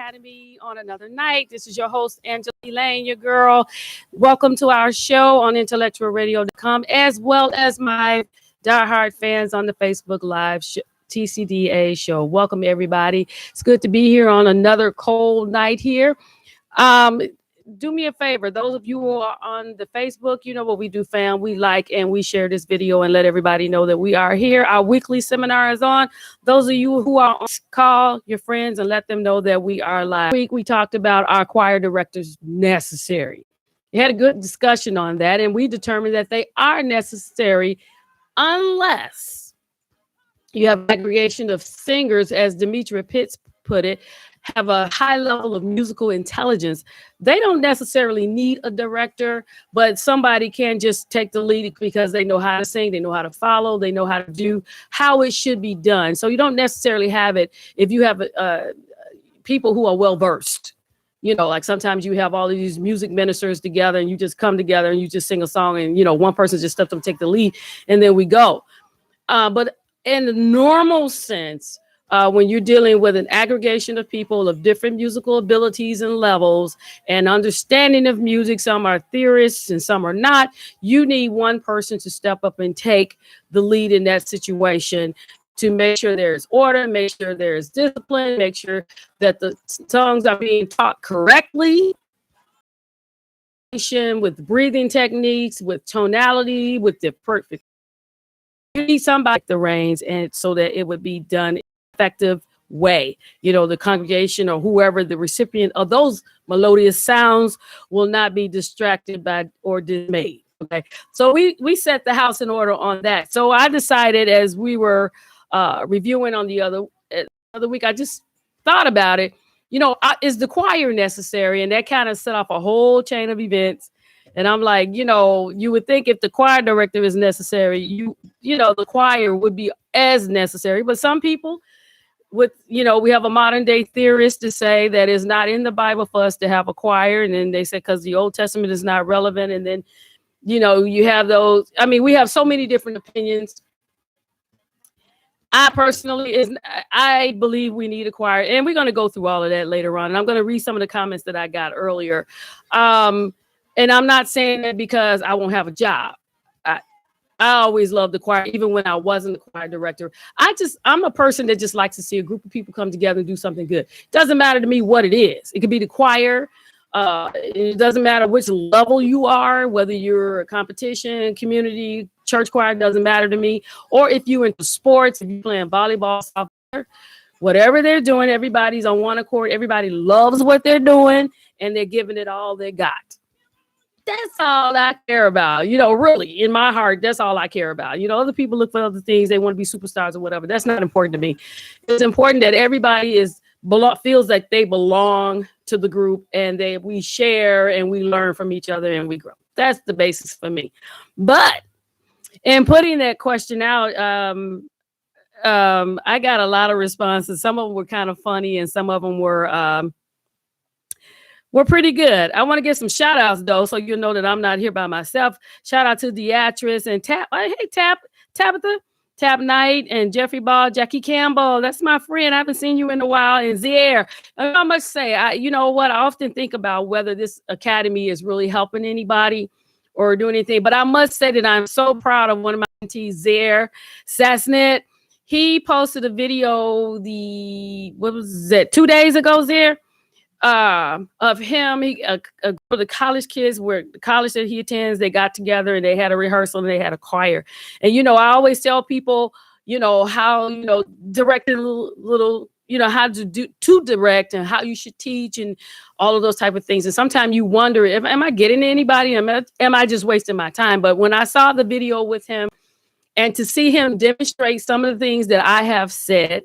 Academy on another night. This is your host, Angela Lane, your girl. Welcome to our show on IntellectualRadio.com, as well as my diehard fans on the Facebook Live TCDA show. Welcome, everybody. It's good to be here on another cold night here. Do me a favor, those of you who are on the Facebook, you know what we do, fam. We like and we share this video and let everybody know that we are here. Our weekly seminar is on. Those of you who are on, call your friends and let them know that we are live. Last week we talked about our choir directors necessary. We had a good discussion on that, and we determined that they are necessary unless you have an aggregation of singers, as Demetria Pitts put it, have a high level of musical intelligence. They don't necessarily need a director, but somebody can just take the lead because they know how to sing, they know how to follow, they know how to do how it should be done. So you don't necessarily have it if you have people who are well versed. You know, like sometimes you have all of these music ministers together and you just come together and you just sing a song and, you know, one person just steps up, take the lead, and then we go. But in the normal sense, when you're dealing with an aggregation of people of different musical abilities and levels and understanding of music, some are theorists and some are not, you need one person to step up and take the lead in that situation to make sure there's order, make sure there's discipline, make sure that the songs are being taught correctly, with breathing techniques, with tonality, with the perfect. You need somebody the reins, and so that it would be done effective way. You know, the congregation or whoever the recipient of those melodious sounds will not be distracted by or dismayed. Okay, so we set the house in order on that. So I decided, as we were reviewing on the other week, I just thought about it. You know, is the choir necessary? And that kind of set off a whole chain of events. And I'm like, you know, you would think if the choir director is necessary, you know, the choir would be as necessary. But some people we have a modern day theorist to say that it's not in the Bible for us to have a choir. And then they say, because the Old Testament is not relevant. And then, you know, you have those. I mean, we have so many different opinions. I believe we need a choir, and we're going to go through all of that later on. And I'm going to read some of the comments that I got earlier. And I'm not saying that because I won't have a job. I always loved the choir, even when I wasn't the choir director. I'm a person that just likes to see a group of people come together and do something good. Doesn't matter to me what it is. It could be the choir. It doesn't matter which level you are, whether you're a competition, community, church choir, doesn't matter to me. Or if you're into sports, if you're playing volleyball, soccer, whatever they're doing, everybody's on one accord. Everybody loves what they're doing, and they're giving it all they got. That's all I care about. You know, really, in my heart, that's all I care about. You know, other people look for other things. They want to be superstars or whatever. That's not important to me. It's important that everybody feels like they belong to the group, and we share and we learn from each other and we grow. That's the basis for me. But in putting that question out, I got a lot of responses. Some of them were kind of funny, and some of them were pretty good. I want to get some shout outs though, so you know that I'm not here by myself. Shout out to Beatrice and Tabitha, Tab Knight, and Jeffrey Ball, Jackie Campbell. That's my friend. I haven't seen you in a while. And Zaire. I must say, you know what? I often think about whether this academy is really helping anybody or doing anything. But I must say that I'm so proud of one of my mentees, Zaire Sassnet. He posted a video 2 days ago, Zaire? Of him, for the college kids, where the college that he attends, they got together and they had a rehearsal and they had a choir. And, you know, I always tell people, you know, how, you know, directing little, you know, how to direct and how you should teach and all of those type of things. And sometimes you wonder, am I getting to anybody? Am I just wasting my time? But when I saw the video with him and to see him demonstrate some of the things that I have said,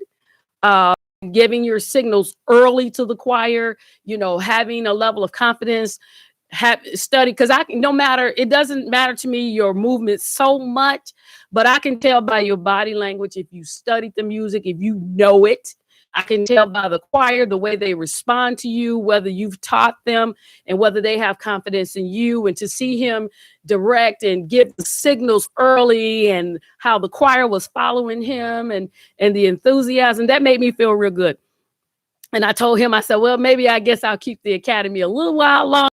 giving your signals early to the choir, you know, having a level of confidence, study, because it doesn't matter to me your movement so much, but I can tell by your body language if you studied the music, if you know it. I can tell by the choir, the way they respond to you, whether you've taught them and whether they have confidence in you. And to see him direct and give the signals early and how the choir was following him and the enthusiasm, that made me feel real good. And I told him, I said, well, maybe I guess I'll keep the academy a little while longer,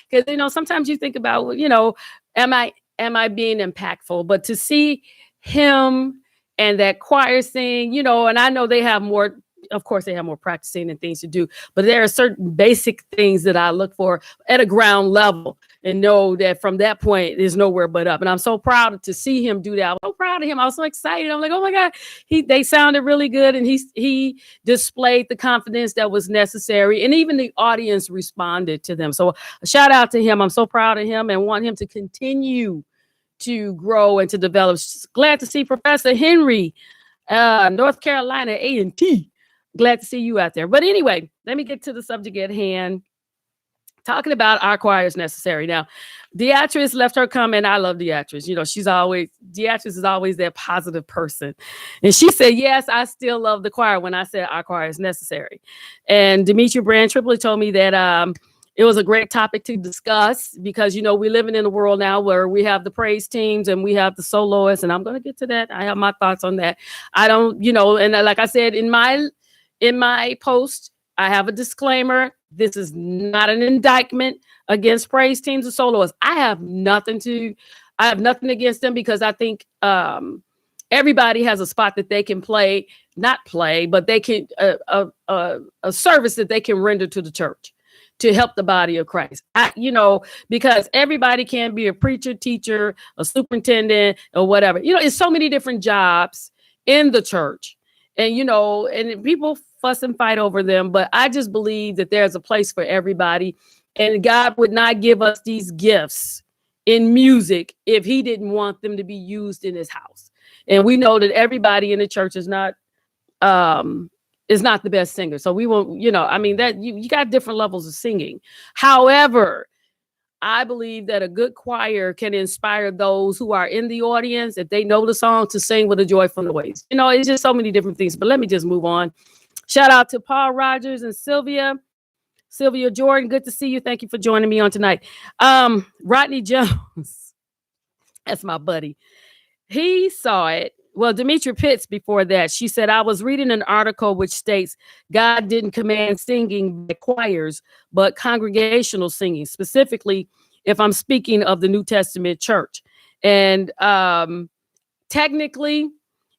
because, sometimes you think about, am I being impactful? But to see him and that choir sing, and I know they have more, of course, they have more practicing and things to do, but there are certain basic things that I look for at a ground level and know that from that point there's nowhere but up. And I'm so proud to see him do that. I'm so proud of him. I was so excited. I'm like, oh my God, they sounded really good. And he displayed the confidence that was necessary. And even the audience responded to them. So a shout out to him. I'm so proud of him and want him to continue to grow and to develop. Glad to see Professor Henry, North Carolina A&T. Glad to see you out there. But anyway, let me get to the subject at hand. Talking about our choir is necessary. Now, Deatrice left her comment. I love Deatrice. Deatrice is always that positive person. And she said, yes, I still love the choir when I said our choir is necessary. And Demetri Brand Tripoli told me that it was a great topic to discuss because, we're living in a world now where we have the praise teams and we have the soloists. And I'm going to get to that. I have my thoughts on that. I don't, and like I said, in my post, I have a disclaimer. This is not an indictment against praise teams or soloists. I have nothing against them because I think everybody has a spot that they can not play, but they can a service that they can render to the church to help the body of Christ. Because everybody can be a preacher, teacher, a superintendent, or whatever. It's so many different jobs in the church. And, and people fuss and fight over them. But I just believe that there's a place for everybody. And God would not give us these gifts in music if he didn't want them to be used in his house. And we know that everybody in the church is not the best singer. So we won't, that you got different levels of singing. However, I believe that a good choir can inspire those who are in the audience, if they know the song, to sing with a joyful noise. It's just so many different things. But let me just move on. Shout out to Paul Rogers and Sylvia Jordan. Good to see you. Thank you for joining me on tonight. Rodney Jones, that's my buddy. He saw it. Well, Demetri Pitts before that, she said, I was reading an article which states God didn't command singing by choirs, but congregational singing, specifically if I'm speaking of the New Testament church. And technically,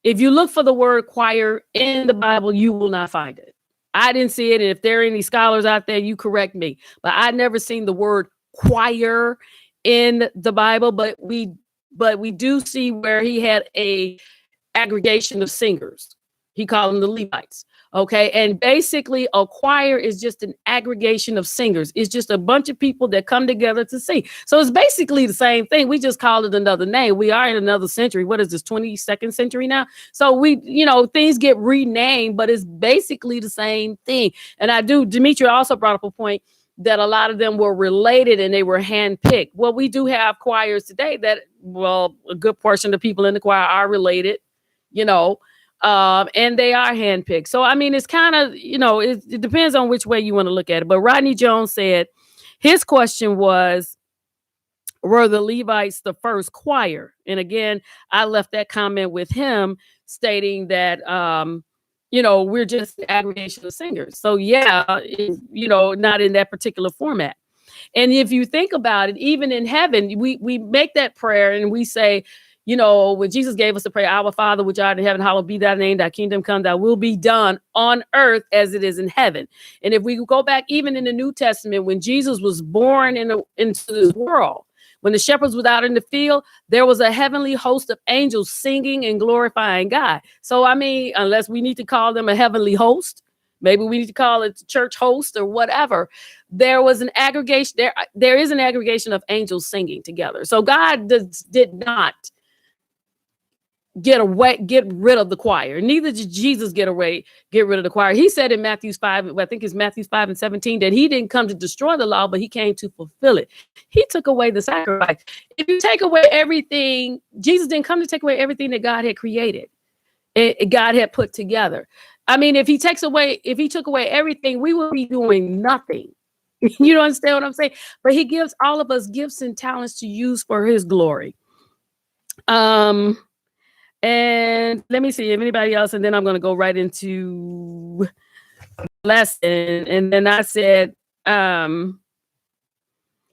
if you look for the word choir in the Bible, you will not find it. I didn't see it. And if there are any scholars out there, you correct me. But I'd never seen the word choir in the Bible, but we do see where he had a aggregation of singers. He called them the Levites. Okay. And basically a choir is just an aggregation of singers. It's just a bunch of people that come together to sing. So it's basically the same thing. We just called it another name. We are in another century. What is this, 22nd century now? So things get renamed, but it's basically the same thing. And Demetri also brought up a point that a lot of them were related and they were handpicked. Well, we do have choirs today that, a good portion of the people in the choir are related, and they are handpicked. So, it's kind of, it depends on which way you want to look at it. But Rodney Jones said his question was, were the Levites the first choir? And again, I left that comment with him stating that, we're just the aggregation of singers. So yeah, not in that particular format. And if you think about it, even in heaven, we make that prayer and we say, when Jesus gave us the prayer, our Father, which art in heaven, hallowed be thy name, thy kingdom come, thy will be done on earth as it is in heaven. And if we go back, even in the New Testament, when Jesus was born into this world, when the shepherds were out in the field, there was a heavenly host of angels singing and glorifying God. So, unless we need to call them a heavenly host, maybe we need to call it church host or whatever. There was an aggregation. There is an aggregation of angels singing together. So God did not get rid of the choir. Neither did Jesus get rid of the choir. He said in Matthew 5, I think it's Matthew 5:17, that he didn't come to destroy the law, but he came to fulfill it. He took away the sacrifice. If you take away everything, Jesus didn't come to take away everything that God had created, God had put together. If he took away everything, we would be doing nothing. You don't understand what I'm saying? But he gives all of us gifts and talents to use for his glory. And let me see if anybody else, and then I'm going to go right into lesson. And then I said,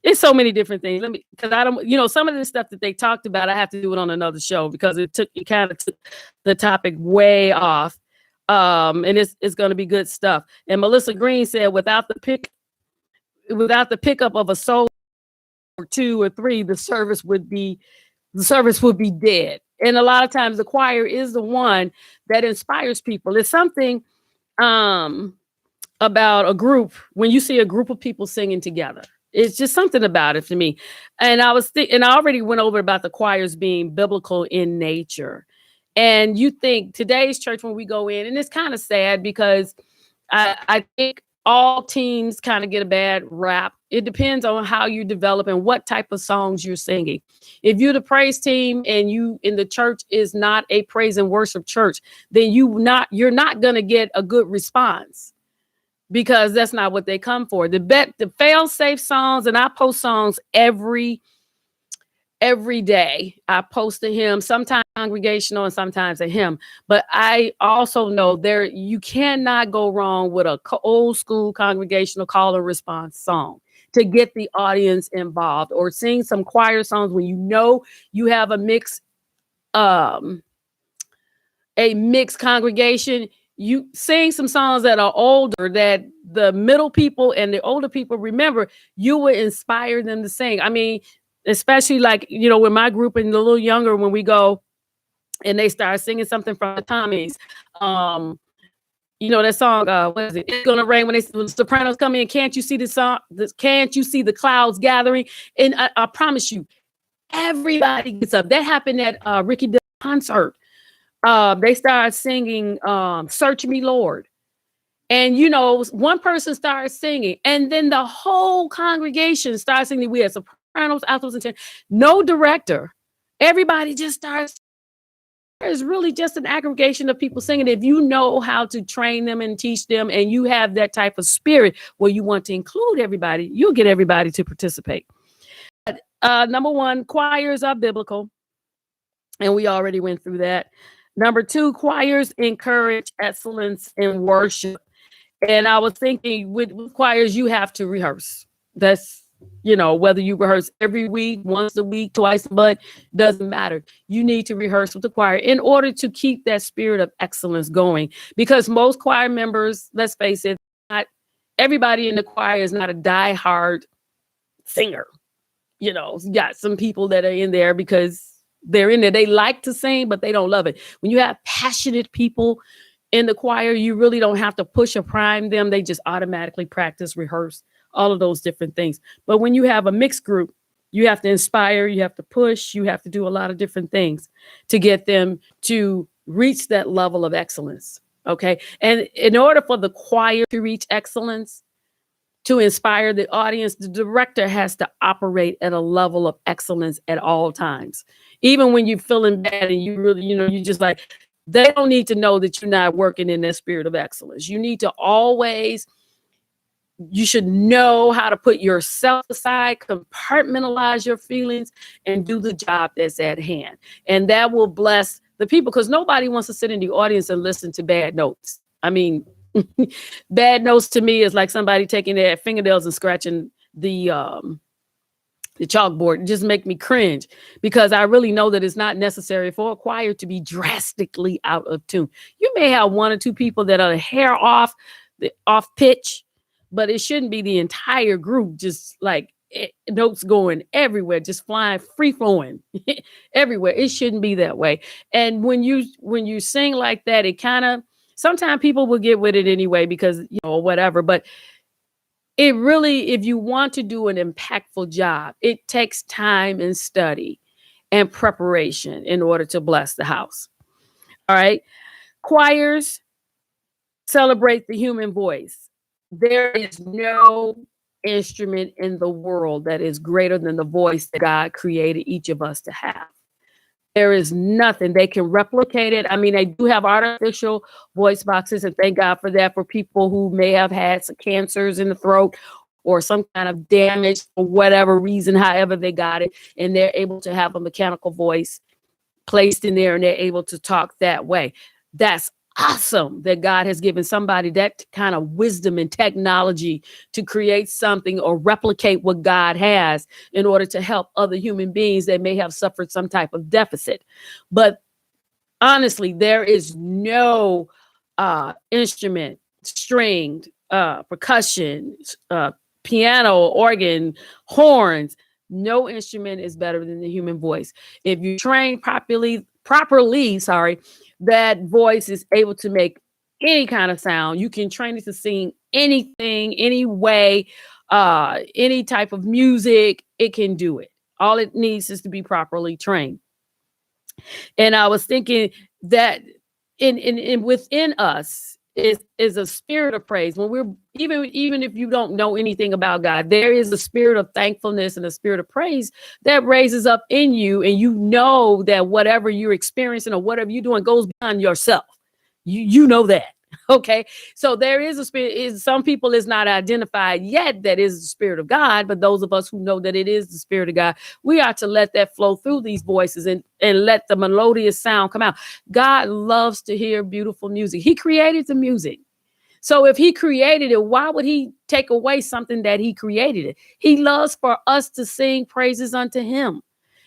it's so many different things. Because I don't, some of the stuff that they talked about, I have to do it on another show because it kind of took the topic way off. And it's going to be good stuff. And Melissa Green said, without the pickup of a soul or two or three, the service would be dead. And a lot of times the choir is the one that inspires people. It's something about a group, when you see a group of people singing together. It's just something about it to me. And I already went over about the choirs being biblical in nature. And you think today's church, when we go in, and it's kind of sad because I think all teams kind of get a bad rap. It depends on how you develop and what type of songs you're singing. If you're the praise team and you in the church is not a praise and worship church, then you're not going to get a good response, because that's not what they come for. The fail-safe songs, and I post songs every day. I post a hymn, sometimes congregational and sometimes a hymn. But I also know you cannot go wrong with a old school congregational call and response song to get the audience involved, or sing some choir songs when you have a mixed congregation. You sing some songs that are older, that the middle people and the older people remember. You will inspire them to sing. I mean, especially like, with my group and the little younger, when we go and they start singing something from the Tommies, that song, what is it? It's Gonna Rain, when the sopranos come in. Can't you see the song? Can't you see the clouds gathering? And I promise you, everybody gets up. That happened at Ricky Dillon's concert. They started singing Search Me, Lord. And, one person started singing, and then the whole congregation started singing. We had sopranos, altos, and tenors. No director. Everybody just starts. It's really just an aggregation of people singing. If you know how to train them and teach them, and you have that type of spirit where you want to include everybody, you'll get everybody to participate. But, number one, choirs are biblical. And we already went through that. Number two, choirs encourage excellence in worship. And I was thinking with choirs, you have to rehearse. That's, whether you rehearse every week, once a week, twice a month, doesn't matter. You need to rehearse with the choir in order to keep that spirit of excellence going. Because most choir members, let's face it, not everybody in the choir is not a diehard singer. You got some people that are in there because they're in there. They like to sing, but they don't love it. When you have passionate people in the choir, you really don't have to push or prime them. They just automatically practice, rehearse, all of those different things. But when you have a mixed group, you have to inspire, you have to push, you have to do a lot of different things to get them to reach that level of excellence. Okay. And in order for the choir to reach excellence, to inspire the audience, the director has to operate at a level of excellence at all times. Even when you're feeling bad and you really, you just like, they don't need to know that you're not working in that spirit of excellence. You need to you should know how to put yourself aside, compartmentalize your feelings, and do the job that's at hand. And that will bless the people, because nobody wants to sit in the audience and listen to bad notes. I mean, bad notes to me is like somebody taking their fingernails and scratching the chalkboard. It just make me cringe, because I really know that it's not necessary for a choir to be drastically out of tune. You may have one or two people that are a hair off pitch, but it shouldn't be the entire group just like notes going everywhere, just flying, free flowing everywhere. It shouldn't be that way. And when you sing like that, it kind of, sometimes people will get with it anyway because, whatever. But it really, if you want to do an impactful job, it takes time and study and preparation in order to bless the house. All right. Choirs celebrate the human voice. There is no instrument in the world that is greater than the voice that God created each of us to have. There is nothing. They can replicate it. I mean, they do have artificial voice boxes, and thank God for that, for people who may have had some cancers in the throat or some kind of damage for whatever reason, however they got it, and they're able to have a mechanical voice placed in there and they're able to talk that way. That's awesome that God has given somebody that kind of wisdom and technology to create something or replicate what God has in order to help other human beings that may have suffered some type of deficit. But honestly, there is no instrument, stringed, percussion, piano, organ, horns. No instrument is better than the human voice. If you train properly, that voice is able to make any kind of sound. You can train it to sing anything, any way, any type of music. It can do it. All it needs is to be properly trained. And I was thinking that in within us is a spirit of praise. When we're even if you don't know anything about God, there is a spirit of thankfulness and a spirit of praise that raises up in you, and you know that whatever you're experiencing or whatever you're doing goes beyond yourself. You know that. Okay. So there is a spirit. Some people is not identified yet that is the spirit of God, but those of us who know that it is the spirit of God, we are to let that flow through these voices and let the melodious sound come out. God loves to hear beautiful music. He created the music. So if he created it, why would he take away something that he created it? He loves for us to sing praises unto him.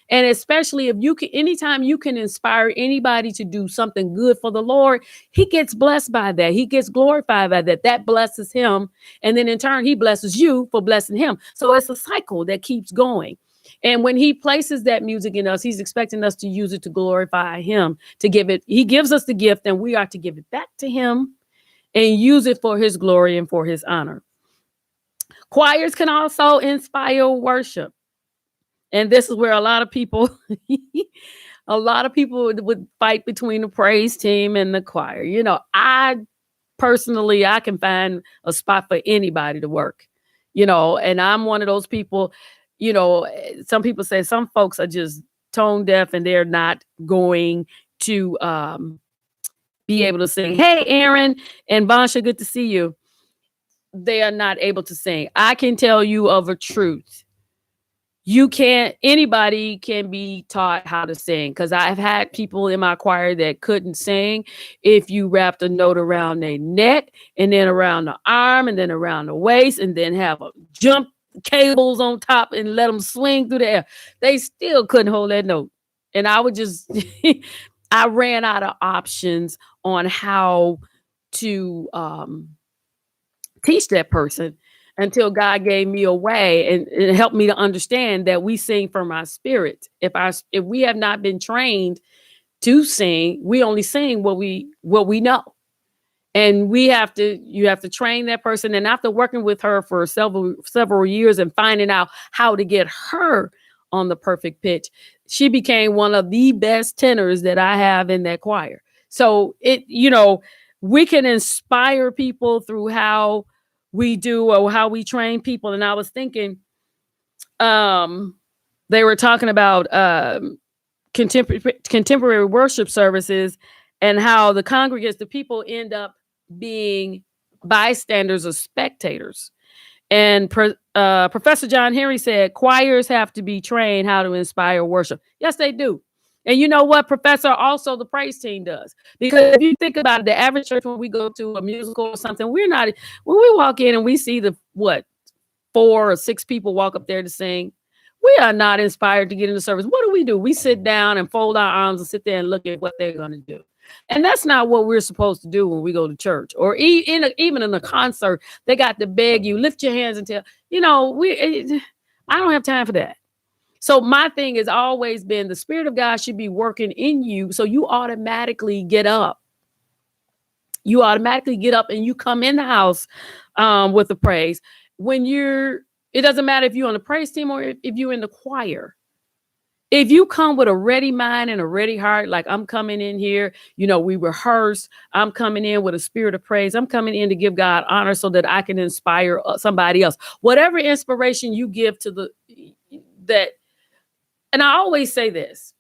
And especially if you can, anytime you can inspire anybody to do something good for the Lord, he gets blessed by that. He gets glorified by that. That blesses him. And then in turn, he blesses you for blessing him. So it's a cycle that keeps going. And when he places that music in us, he's expecting us to use it to glorify him, to give it. He gives us the gift and we are to give it back to him and use it for his glory and for his honor. Choirs can also inspire worship. And this is where a lot of people would fight between the praise team and the choir. You know, I can find a spot for anybody to work, you know, and I'm one of those people, you know, some people say some folks are just tone deaf and they're not going to be able to sing. Hey, Aaron and Vansha, good to see you. They are not able to sing. I can tell you of a truth. Anybody can be taught how to sing, because I've had people in my choir that couldn't sing. If you wrapped a note around their neck and then around the arm and then around the waist and then have a jump cables on top and let them swing through the air, they still couldn't hold that note. And I would just, I ran out of options on how to teach that person, until God gave me a way and helped me to understand that we sing from our spirit. If we have not been trained to sing, we only sing what we know. And you have to train that person. And after working with her for several years and finding out how to get her on the perfect pitch, she became one of the best tenors that I have in that choir. So we can inspire people through how we do or how we train people. And I was thinking, they were talking about contemporary worship services and how the congregants, the people end up being bystanders or spectators. And Professor John Henry said, choirs have to be trained how to inspire worship. Yes, they do. And you know what, Professor, also the praise team does. Because if you think about it, the average church, when we go to a musical or something, when we walk in and we see 4 or 6 people walk up there to sing, we are not inspired to get into service. What do? We sit down and fold our arms and sit there and look at what they're going to do. And that's not what we're supposed to do when we go to church, or even in a concert. They got to beg you, lift your hands and tell, I don't have time for that. So my thing has always been the Spirit of God should be working in you. So you automatically get up. You automatically get up and you come in the house with the praise. It doesn't matter if you're on the praise team or if you're in the choir. If you come with a ready mind and a ready heart, like I'm coming in here, we rehearsed. I'm coming in with a spirit of praise. I'm coming in to give God honor so that I can inspire somebody else. Whatever inspiration you give to and I always say this,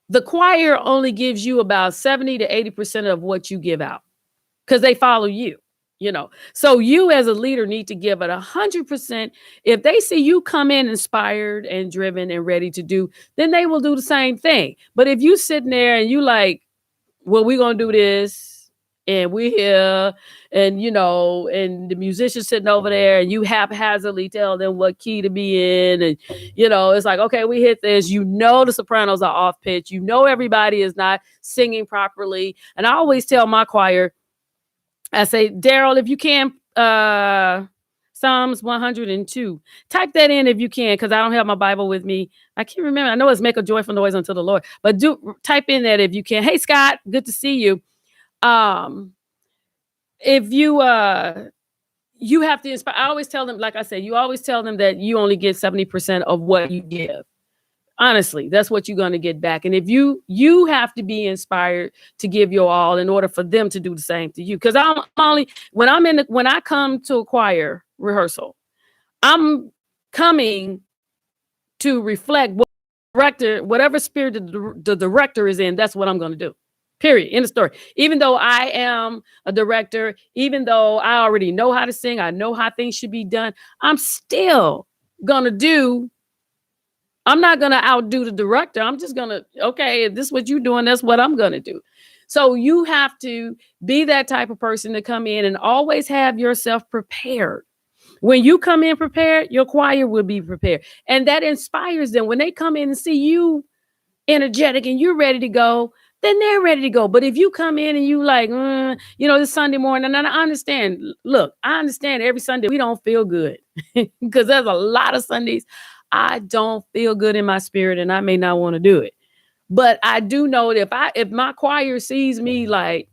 the choir only gives you about 70 to 80% of what you give out because they follow you, So you as a leader need to give it 100%. If they see you come in inspired and driven and ready to do, then they will do the same thing. But if you sitting there and you like, well, we're going to do this, And we here, and and the musicians sitting over there, and you haphazardly tell them what key to be in, and it's like, okay, we hit this. The sopranos are off pitch. Everybody is not singing properly. And I always tell my choir, I say, Daryl, if you can, Psalms 102, type that in if you can, because I don't have my Bible with me. I can't remember. I know it's make a joyful noise unto the Lord, but type in that if you can. Hey, Scott, good to see you. If you have to inspire, I always tell them, like I said, you always tell them that you only get 70% of what you give. Honestly, that's what you're going to get back. And if you have to be inspired to give your all in order for them to do the same to you. Because when I come to a choir rehearsal, I'm coming to reflect whatever spirit the director is in. That's what I'm going to do. Period. End of story. Even though I am a director, even though I already know how to sing, I know how things should be done, I'm still going to do. I'm not going to outdo the director. I'm just going to, okay, if this is what you're doing, that's what I'm going to do. So you have to be that type of person to come in and always have yourself prepared. When you come in prepared, your choir will be prepared. And that inspires them. When they come in and see you energetic and you're ready to go, then they're ready to go. But if you come in and you like, this Sunday morning, and I understand, I understand every Sunday we don't feel good because there's a lot of Sundays I don't feel good in my spirit and I may not want to do it. But I do know that if my choir sees me like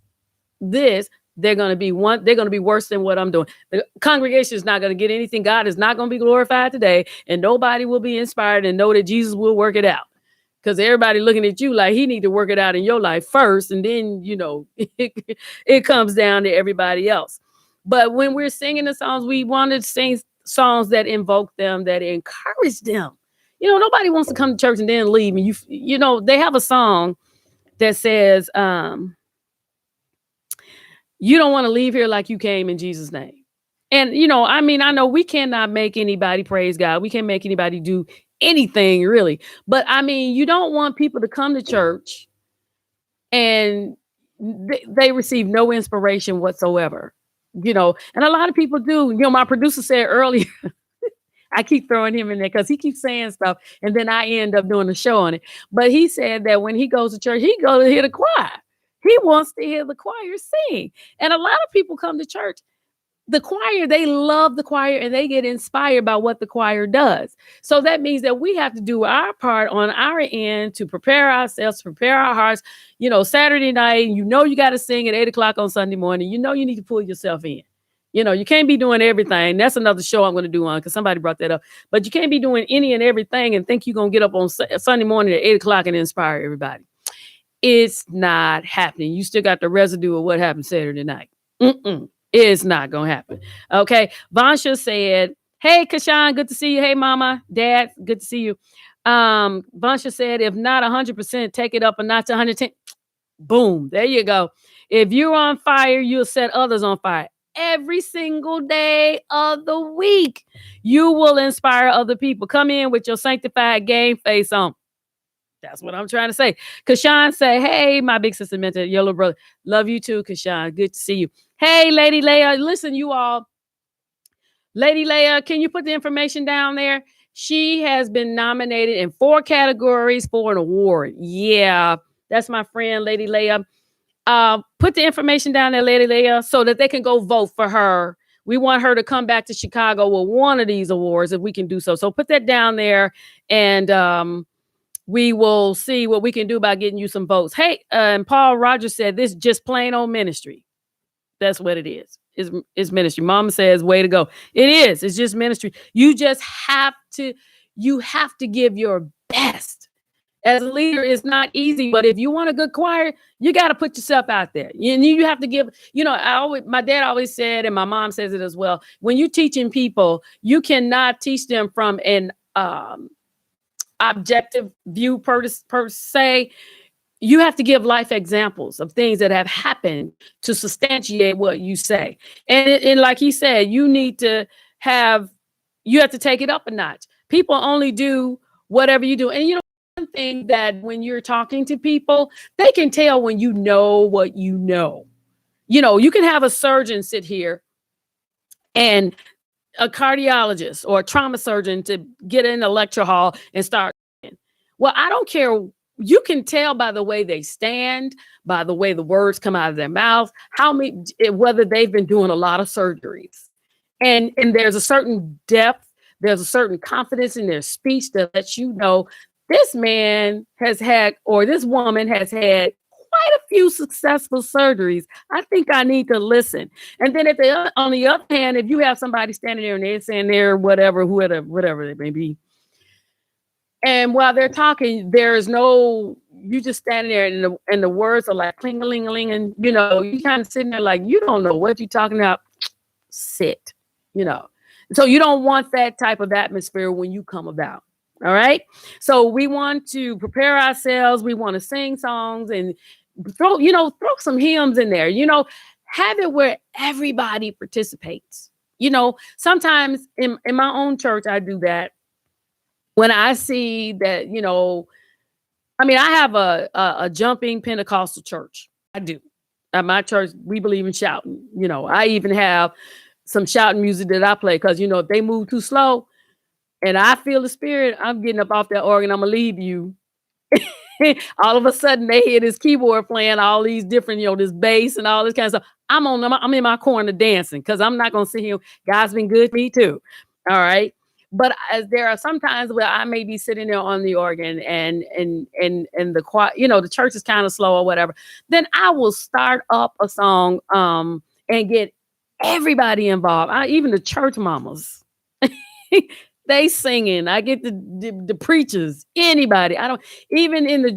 this, they're going to be worse than what I'm doing. The congregation is not going to get anything. God is not going to be glorified today, and nobody will be inspired and know that Jesus will work it out. Because everybody looking at you like he need to work it out in your life first. And then, it comes down to everybody else. But when we're singing the songs, we want to sing songs that invoke them, that encourage them. Nobody wants to come to church and then leave. And they have a song that says, you don't want to leave here like you came in Jesus' name. And, I know we cannot make anybody praise God. We can't make anybody do anything really. But you don't want people to come to church and they receive no inspiration whatsoever, and a lot of people do. My producer said earlier, I keep throwing him in there because he keeps saying stuff and then I end up doing a show on it. But he said that when he goes to church, he goes to hear the choir. He wants to hear the choir sing. And a lot of people come to church. The choir, they love the choir and they get inspired by what the choir does. So that means that we have to do our part on our end to prepare ourselves, prepare our hearts. Saturday night, you got to sing at 8:00 on Sunday morning. You need to pull yourself in. You can't be doing everything. That's another show I'm going to do on because somebody brought that up. But you can't be doing any and everything and think you're going to get up on Sunday morning at 8:00 and inspire everybody. It's not happening. You still got the residue of what happened Saturday night. It's not going to happen. Okay. Vansha said, hey, Kashan, good to see you. Hey, mama, dad, good to see you. Vansha said, if not 100%, take it up a notch to 110. Boom. There you go. If you're on fire, you'll set others on fire. Every single day of the week, you will inspire other people. Come in with your sanctified game face on. That's what I'm trying to say. Kashan say, hey, my big sister mentor, your little brother. Love you too, Kashan. Good to see you. Hey, Lady Leia. Listen, you all. Lady Leia, can you put the information down there? She has been nominated in 4 categories for an award. Yeah, that's my friend, Lady Leia. Put the information down there, Lady Leia, so that they can go vote for her. We want her to come back to Chicago with one of these awards if we can do so. So put that down there and we will see what we can do by getting you some votes. Hey, and Paul Rogers said this just plain old ministry. That's what it is. It's ministry. Mama says, way to go. It is. It's just ministry. You just have to give your best. As a leader, it's not easy, but if you want a good choir, you got to put yourself out there. You have to give, my dad always said, and my mom says it as well, when you're teaching people, you cannot teach them from an objective view per se. You have to give life examples of things that have happened to substantiate what you say. And like he said, you have to take it up a notch. People only do whatever you do. And one thing that when you're talking to people, they can tell when you know what you know. You can have a surgeon sit here and a cardiologist or a trauma surgeon to get in the lecture hall and start. Well, I don't care. You can tell by the way they stand, by the way the words come out of their mouth, whether they've been doing a lot of surgeries. And there's a certain depth, there's a certain confidence in their speech that lets you know this man has had, or this woman has had quite a few successful surgeries. I think I need to listen. And then on the other hand, if you have somebody standing there and they're saying they're whatever it may be, and while they're talking, there's no, you just standing there and the words are like cling-a-ling-a-ling, and you kind of sitting there like, you don't know what you're talking about. Sit, So you don't want that type of atmosphere when you come about. All right. So we want to prepare ourselves. We want to sing songs and throw some hymns in there, have it where everybody participates. Sometimes in my own church, I do that. When I see that, I have a jumping Pentecostal church. I do. At my church, we believe in shouting. I even have some shouting music that I play because, if they move too slow and I feel the spirit, I'm getting up off that organ. I'm going to leave you. All of a sudden, they hear this keyboard playing all these different, this bass and all this kind of stuff. I'm in my corner dancing because I'm not going to sit here. God's been good to me too. All right. But as there are some times where I may be sitting there on the organ and the choir, the church is kind of slow or whatever, then I will start up a song and get everybody involved. Even the church mamas, they singing. I get the preachers, anybody. I don't, even in the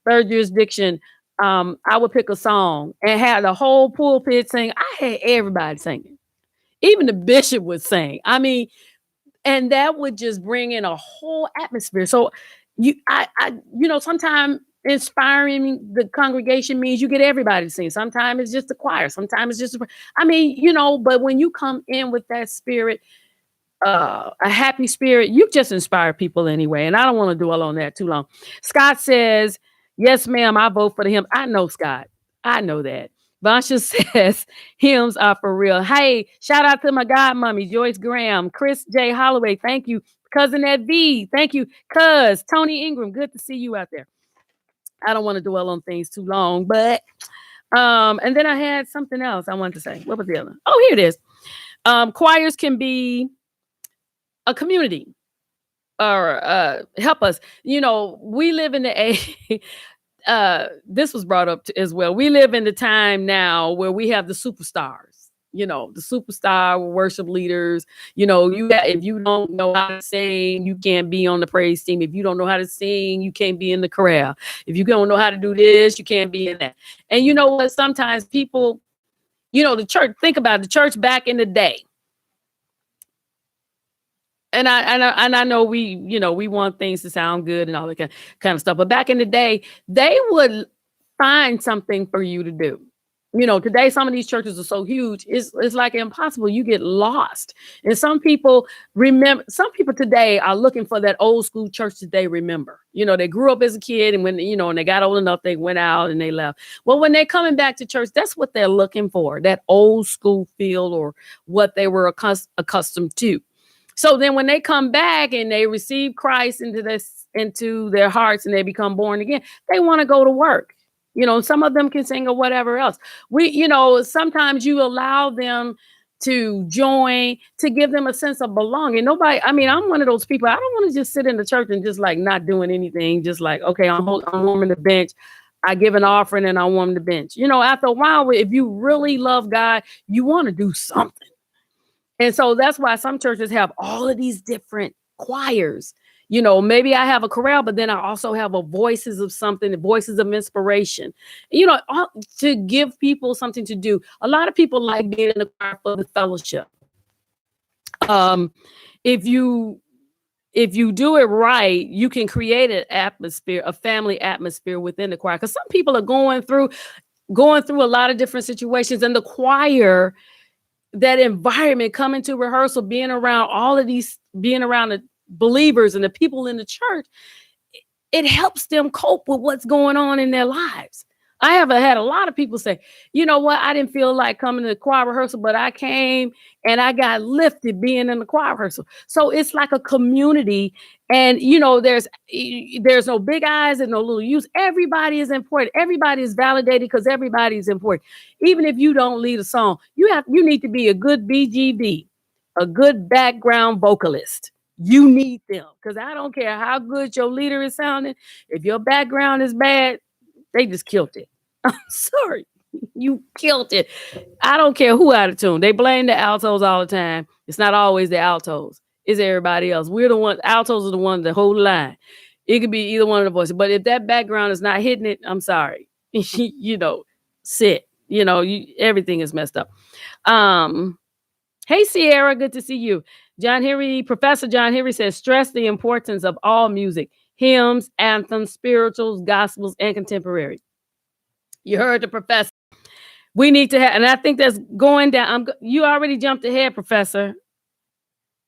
third jurisdiction, I would pick a song and have the whole pulpit sing. I had everybody singing. Even the bishop would sing. And that would just bring in a whole atmosphere. So sometimes inspiring the congregation means you get everybody to sing. Sometimes it's just the choir. Sometimes it's just, but when you come in with that spirit, a happy spirit, you just inspire people anyway. And I don't want to dwell on that too long. Scott says, yes, ma'am, I vote for the hymn. I know, Scott. I know that. Vansha says hymns are for real. Hey, shout out to my godmommy, Joyce Graham, Chris J. Holloway. Thank you. Cousin Ed V. Thank you. Cuz Tony Ingram. Good to see you out there. I don't want to dwell on things too long, but and then I had something else I wanted to say. What was the other? Oh, here it is. Choirs can be a community or help us. We live in the this was brought up as well. We live in the time now where we have the superstars, the superstar worship leaders. If you don't know how to sing, you can't be on the praise team. If you don't know how to sing, you can't be in the chorale. If you don't know how to do this, you can't be in that. And you know what? Sometimes people, the church, think about it, the church back in the day. And I know we want things to sound good and all that kind of stuff. But back in the day, they would find something for you to do. Today, some of these churches are so huge, it's like impossible. You get lost. And some people today are looking for that old school church that they remember. They grew up as a kid, and when, and they got old enough, they went out and they left. Well, when they're coming back to church, that's what they're looking for, that old school feel or what they were accustomed to. So then when they come back and they receive Christ into their hearts and they become born again, they want to go to work. Some of them can sing or whatever else. Sometimes you allow them to join, to give them a sense of belonging. I'm one of those people. I don't want to just sit in the church and just like not doing anything. Just like, okay, I'm warming the bench. I give an offering and I warm the bench. After a while, if you really love God, you want to do something. And so that's why some churches have all of these different choirs. Maybe I have a chorale, but then I also have voices of something, voices of inspiration, to give people something to do. A lot of people like being in the choir for the fellowship. If you do it right, you can create an atmosphere, a family atmosphere within the choir. Because some people are going through a lot of different situations, and the choir, that environment, coming to rehearsal, being around the believers and the people in the church, it helps them cope with what's going on in their lives. I have had a lot of people say, you know what, I didn't feel like coming to the choir rehearsal, but I came and I got lifted being in the choir rehearsal. So it's like a community. And there's no big eyes and no little U's. Everybody is important. Everybody is validated because everybody is important. Even if you don't lead a song, you need to be a good BGV, a good background vocalist. You need them because I don't care how good your leader is sounding. If your background is bad, they just killed it. I'm sorry. You killed it. I don't care who out of tune. They blame the altos all the time. It's not always the altos. It's everybody else. We're the ones, altos are the ones that hold the line. It could be either one of the voices. But if that background is not hitting it, I'm sorry. Sit. Everything is messed up. Hey, Sierra, good to see you. Professor John Henry says, stress the importance of all music, hymns, anthems, spirituals, gospels, and contemporary. You heard the professor. We need to have, and I think that's going down. You already jumped ahead, Professor.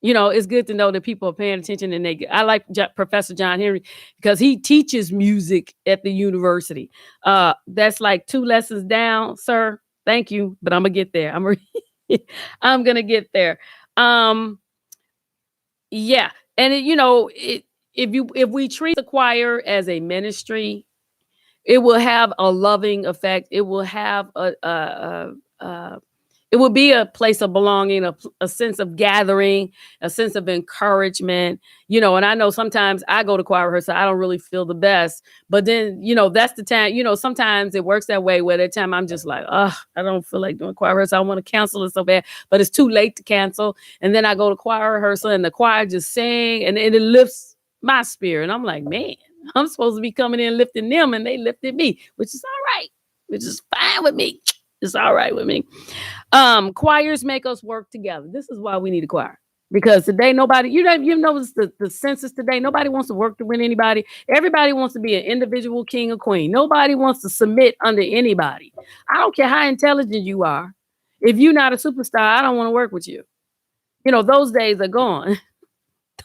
It's good to know that people are paying attention, and I like Professor John Henry because he teaches music at the university. That's like 2 lessons down, sir. Thank you, but I'm gonna get there. I'm gonna get there. Yeah, and if we treat the choir as a ministry, it will have a loving effect. It will have it will be a place of belonging, a sense of gathering, a sense of encouragement. And I know sometimes I go to choir rehearsal, I don't really feel the best, but then that's the time. Sometimes it works that way. Where that time I'm just like, I don't feel like doing choir rehearsal. I want to cancel it so bad, but it's too late to cancel. And then I go to choir rehearsal, and the choir just sing, and it lifts my spirit. And I'm like, man, I'm supposed to be coming in lifting them, and they lifted me, which is all right, which is fine with me. It's all right with me. Choirs make us work together. This is why we need a choir. Because today, nobody, you notice the census today, nobody wants to work to win anybody. Everybody wants to be an individual king or queen. Nobody wants to submit under anybody. I don't care how intelligent you are. If you're not a superstar, I don't want to work with you. Those days are gone.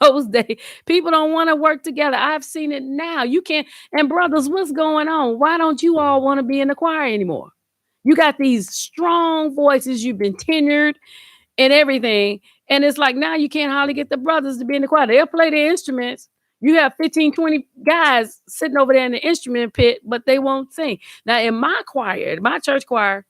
Those days, people don't want to work together. I've seen it now. You can't. And brothers, what's going on? Why don't you all want to be in the choir anymore? You got these strong voices. You've been tenured and everything. And it's like now you can't hardly get the brothers to be in the choir. They'll play their instruments. You have 15, 20 guys sitting over there in the instrument pit, but they won't sing. Now, in my choir, my church choir,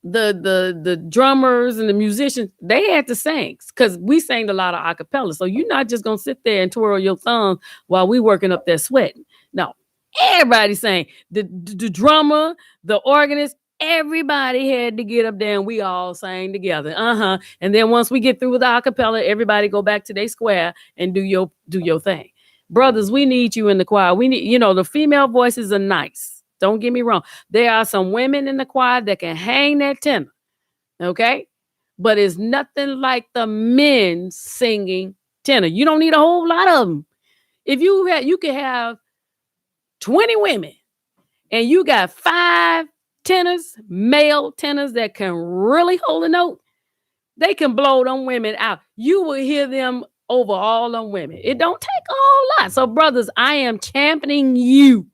the drummers and the musicians, they had to sing because we sang a lot of a cappella. So you're not just going to sit there and twirl your thumbs while we working up there sweating. No. Everybody sang. The drummer, the organist, everybody had to get up there, and we all sang together. And then once we get through with the acapella, everybody go back to their square and do your thing. Brothers, we need you in the choir. We need, the female voices are nice. Don't get me wrong. There are some women in the choir that can hang that tenor. Okay? But it's nothing like the men singing tenor. You don't need a whole lot of them. If you could have 20 women, and you got 5 tenors, male tenors that can really hold a note, they can blow them women out. You will hear them over all them women. It don't take a whole lot. So, brothers, I am championing you.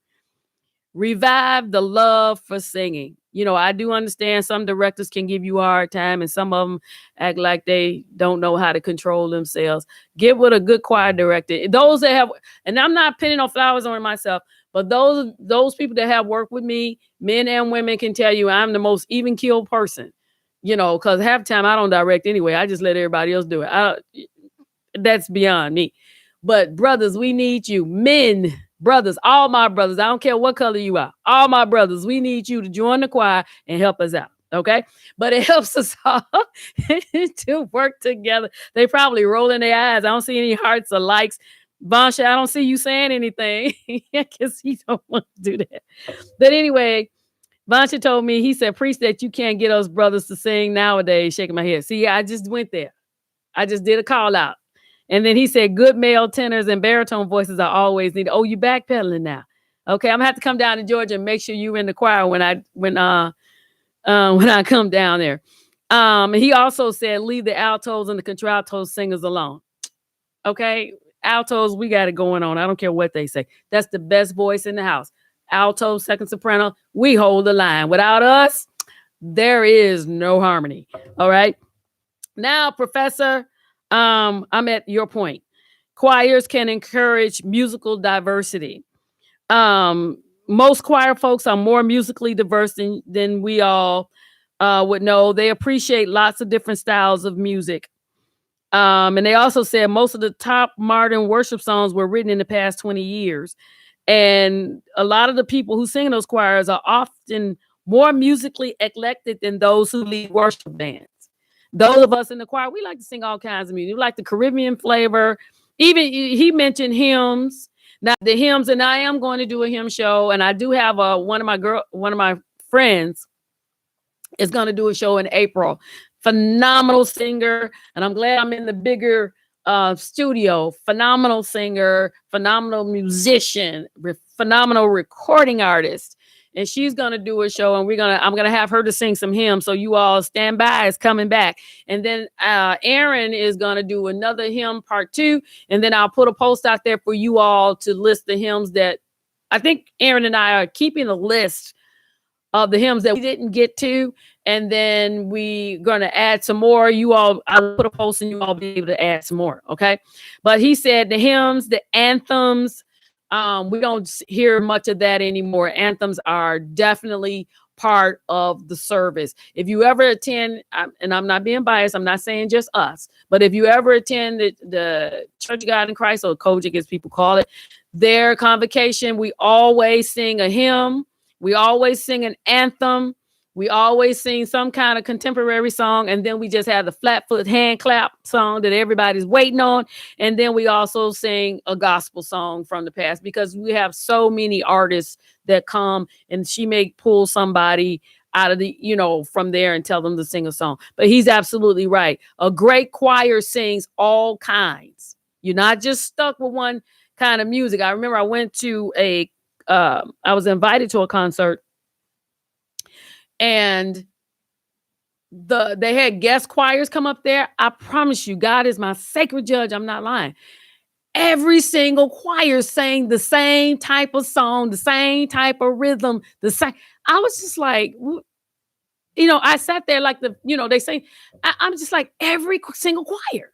Revive the love for singing. I do understand some directors can give you a hard time, and some of them act like they don't know how to control themselves. Get with a good choir director. Those that have, and I'm not pinning no flowers on myself, but those people that have worked with me, men and women, can tell you I'm the most even-keeled person, because half the time I don't direct anyway. I just let everybody else do it. That's beyond me. But brothers, we need you. Men, brothers, all my brothers, I don't care what color you are. All my brothers, we need you to join the choir and help us out. Okay? But it helps us all to work together. They probably rolling their eyes. I don't see any hearts or likes. Vansha, I don't see you saying anything. Because he don't want to do that. But anyway, Vansha told me, he said, preach that you can't get us brothers to sing nowadays. Shaking my head. See, I just went there. I just did a call out. And then he said, good male tenors and baritone voices are always needed. Oh, you backpedaling now. Okay, I'm gonna have to come down to Georgia and make sure you're in the choir when I come down there. He also said, leave the altos and the contralto singers alone. Okay. Altos, we got it going on. I don't care what they say. That's the best voice in the house. alto, second soprano. We hold the line. Without us, there is no harmony. All right. Now, Professor, I'm at your point. Choirs can encourage musical diversity. Most choir folks are more musically diverse than we all would know. They appreciate lots of different styles of music. And they also said most of the top modern worship songs were written in the past 20 years. And a lot of the people who sing in those choirs are often more musically eclectic than those who lead worship bands. Those of us in the choir, we like to sing all kinds of music. We like the Caribbean flavor. Even he mentioned hymns. Now the hymns, and I am going to do a hymn show, and I do have one of my friends is going to do a show in April. Phenomenal singer, and I'm glad I'm in the bigger studio. Phenomenal singer, phenomenal musician, phenomenal recording artist. And she's gonna do a show, and I'm gonna have her to sing some hymns. So you all stand by, it's coming back. And then Aaron is gonna do another hymn part 2, and then I'll put a post out there for you all to list the hymns that I think Aaron and I are keeping a list of the hymns that we didn't get to, and then we gonna add some more. I'll put a post and you all be able to add some more. Okay, but he said the hymns, the anthems. We don't hear much of that anymore. Anthems are definitely part of the service. If you ever attend, and I'm not being biased, I'm not saying just us, but if you ever attend the Church of God in Christ, or Kojic as people call it, their convocation, we always sing a hymn. We always sing an anthem. We always sing some kind of contemporary song, and then we just have the flatfoot hand clap song that everybody's waiting on. And then we also sing a gospel song from the past, because we have so many artists that come, and she may pull somebody out of from there and tell them to sing a song. But he's absolutely right. A great choir sings all kinds. You're not just stuck with one kind of music. I remember I went to I was invited to a concert, and they had guest choirs come up there. I promise you, God is my sacred judge. I'm not lying. Every single choir sang the same type of song, the same type of rhythm, the same. I was just like, I sat there like they sing. I'm just like every single choir.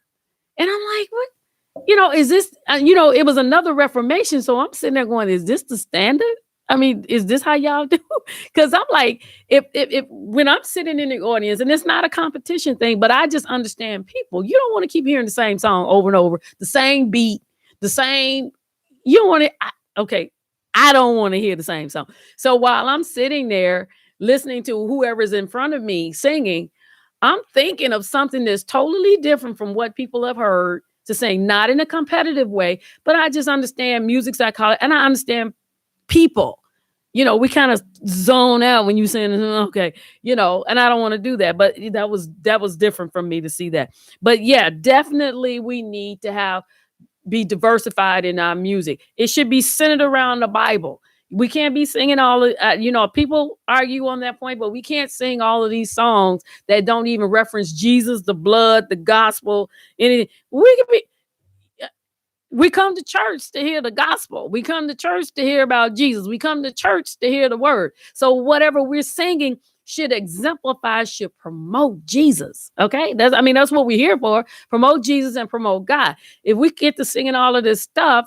And I'm like, what? Is this, it was another Reformation. So I'm sitting there going, is this the standard? I mean, is this how y'all do? Because I'm like, if when I'm sitting in the audience, and it's not a competition thing, but I just understand people. You don't want to keep hearing the same song over and over, the same beat, the same. You don't want to. Okay, I don't want to hear the same song. So while I'm sitting there listening to whoever's in front of me singing, I'm thinking of something that's totally different from what people have heard to sing, not in a competitive way, but I just understand music psychology, and I understand people. We kind of zone out when you saying, okay, and I don't want to do that, but that was different from me to see that. But yeah, definitely we need to be diversified in our music. It should be centered around the Bible. We can't be singing all of, people argue on that point, but we can't sing all of these songs that don't even reference Jesus, the blood, the gospel, anything. We come to church to hear the gospel. We come to church to hear about Jesus. We come to church to hear the word. So whatever we're singing should exemplify, should promote Jesus. Okay. That's what we're here for. Promote Jesus and promote God. If we get to singing all of this stuff,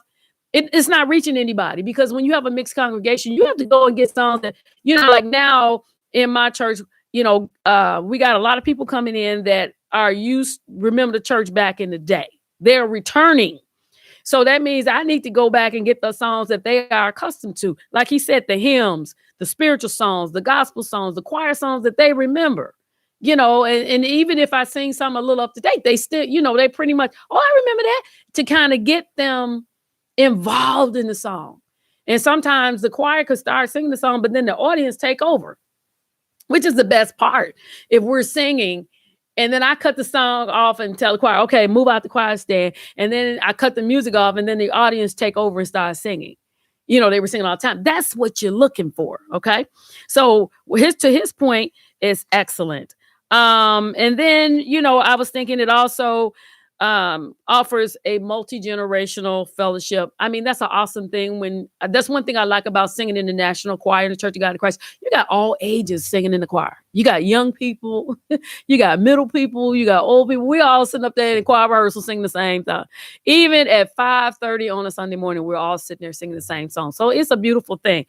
it's not reaching anybody, because when you have a mixed congregation, you have to go and get songs that, like now in my church, we got a lot of people coming in that remember the church back in the day. They're returning. So that means I need to go back and get the songs that they are accustomed to. Like he said, the hymns, the spiritual songs, the gospel songs, the choir songs that they remember, and even if I sing some a little up to date, they still, they pretty much, I remember that, to kind of get them involved in the song. And sometimes the choir could start singing the song, but then the audience take over, which is the best part. If we're singing, and then I cut the song off and tell the choir, okay, move out the choir stand. And then I cut the music off, and then the audience take over and start singing. They were singing all the time. That's what you're looking for. Okay. So to his point is excellent. And then, I was thinking it also, offers a multi-generational fellowship. I mean, that's an awesome thing. When that's one thing I like about singing in the National Choir in the Church of God in Christ. You got all ages singing in the choir. You got young people, you got middle people, you got old people. We all sitting up there in the choir rehearsal singing the same thing. Even at 5:30 on a Sunday morning, we're all sitting there singing the same song. So it's a beautiful thing.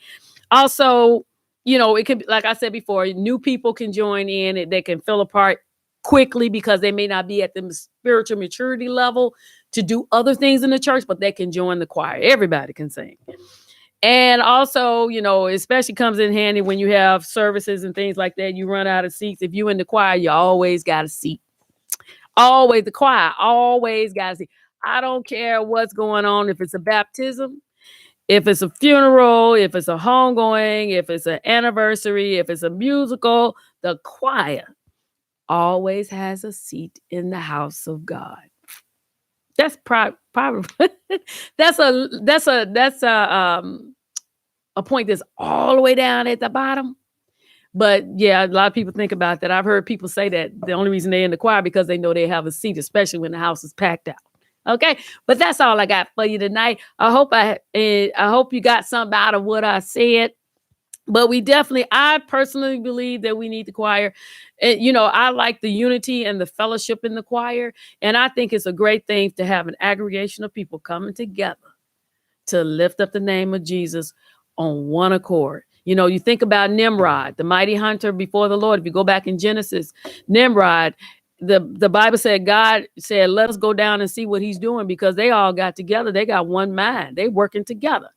Also, it could, like I said before, new people can join in. They can fill a part quickly because they may not be at the spiritual maturity level to do other things in the church, but they can join the choir. Everybody can sing. And also, especially comes in handy when you have services and things like that. You run out of seats. If you in the choir, you always got a seat. Always, the choir always got a seat. I don't care what's going on. If it's a baptism, if it's a funeral, if it's a homegoing, if it's an anniversary, if it's a musical, the choir always has a seat in the house of God. That's probably that's a point that's all the way down at the bottom. But yeah, a lot of people think about that. I've heard people say that the only reason they're in the choir because they know they have a seat, especially when the house is packed out. Okay, but that's all I got for you tonight. I hope you got something out of what I said. But I personally believe that we need the choir. I like the unity and the fellowship in the choir. And I think it's a great thing to have an aggregation of people coming together to lift up the name of Jesus on one accord. You think about Nimrod, the mighty hunter before the Lord. If you go back in Genesis, Nimrod, the Bible said, God said, let us go down and see what he's doing, because they all got together. They got one mind. They working together.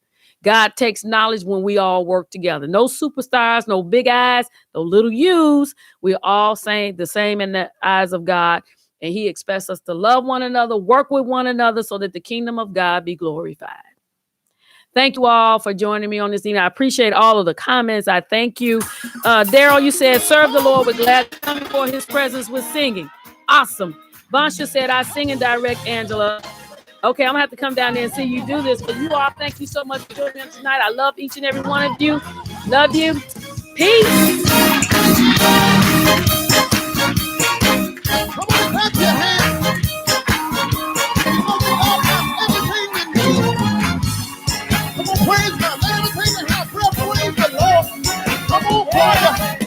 God takes knowledge when we all work together. No superstars, no big eyes, no little U's. We're all the same in the eyes of God. And he expects us to love one another, work with one another so that the kingdom of God be glorified. Thank you all for joining me on this evening. I appreciate all of the comments. I thank you. Daryl, you said, serve the Lord with glad, come before his presence with singing. Awesome. Vansha said, I sing and direct Angela. Okay, I'm going to have to come down there and see you do this. But you all, thank you so much for joining us tonight. I love each and every one of you. Love you. Peace. Come on, clap your hands. Come on, all have everything you need. Come on, praise God. Let everything that have breath praise the Lord. Come on, choir.